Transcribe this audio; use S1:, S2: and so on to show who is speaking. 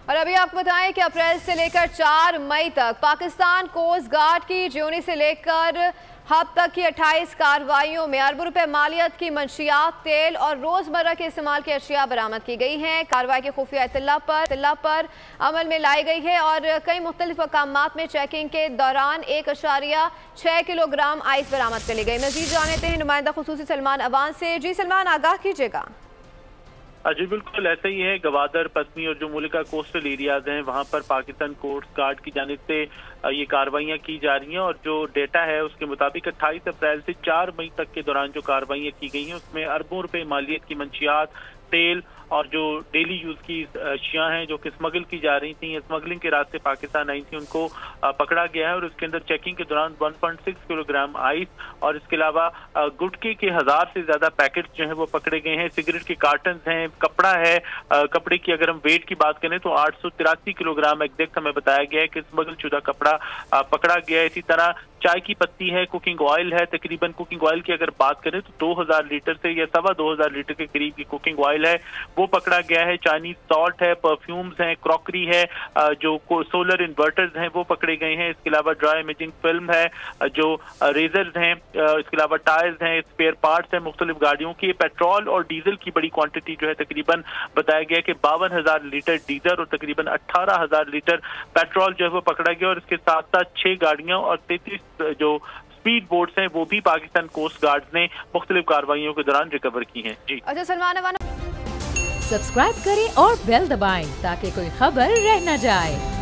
S1: और अभी आपको बताएं कि अप्रैल से लेकर 4 मई तक पाकिस्तान कोस्ट गार्ड की जूनी से लेकर अब तक की 28 कार्रवाइयों में अरबों रुपए मालियत की मंशियात, तेल और रोजमर्रा के इस्तेमाल की अशिया बरामद की गई हैं। कार्रवाई के खुफिया इत्तला पर अमल में लाई गई है और कई मुख्तलिफ मकामात में चेकिंग के दौरान 1.6 किलोग्राम आइस बरामद कर ली गई। मजीद जानते हैं नुमाइंदा खुसूसी सलमान अवान से। जी सलमान, आगाह कीजिएगा।
S2: जी बिल्कुल ऐसा ही है। गवादर, पसनी और जो मुल्का कोस्टल एरियाज हैं वहां पर पाकिस्तान कोस्ट गार्ड की जानिब से ये कार्रवाइयां की जा रही हैं और जो डेटा है उसके मुताबिक 28 अप्रैल से 4 मई तक के दौरान जो कार्रवाइयां की गई हैं उसमें अरबों रुपए मालियत की मंशियात, तेल और जो डेली यूज की अशिया हैं जो कि स्मगल की जा रही थी, स्मगलिंग के रास्ते पाकिस्तान आई थी, उनको पकड़ा गया है और उसके अंदर चेकिंग के दौरान 1.6 किलोग्राम आइस और इसके अलावा गुटखे के 1000 से ज्यादा पैकेट जो है वो पकड़े गए हैं। सिगरेट के कार्टन हैं, कपड़ा है, कपड़े की अगर हम वेट की बात करें तो 883 किलोग्राम एग्जैक्ट हमें बताया गया है कि स्मगल शुदा कपड़ा पकड़ा गया है। इसी तरह चाय की पत्ती है, कुकिंग ऑयल है, तकरीबन कुकिंग ऑयल की अगर बात करें तो 2000 लीटर से या 2.25 लीटर के करीब की कुकिंग ऑयल है वो पकड़ा गया है। चाइनीज सॉल्ट है, परफ्यूम्स हैं, क्रॉकरी है, जो सोलर इन्वर्टर्स हैं वो पकड़े गए हैं। इसके अलावा ड्राई इमेजिंग फिल्म है, जो रेजर्स हैं, इसके अलावा टायर्स हैं, स्पेयर पार्ट्स हैं मुख्तलिफ गाड़ियों की। पेट्रोल और डीजल की बड़ी क्वांटिटी जो है तकरीबन बताया गया कि 52,000 लीटर डीजल और तकरीबन 18,000 लीटर पेट्रोल जो है वो पकड़ा गया और इसके साथ साथ 6 गाड़ियां और 33 जो स्पीड बोट्स हैं वो भी पाकिस्तान कोस्ट गार्ड ने मुख्तलिफ कार्रवाइयों के दौरान रिकवर की हैं। जी
S1: अच्छा सलमान,
S3: सब्सक्राइब करें और बेल दबाएं ताकि कोई खबर रह न जाए।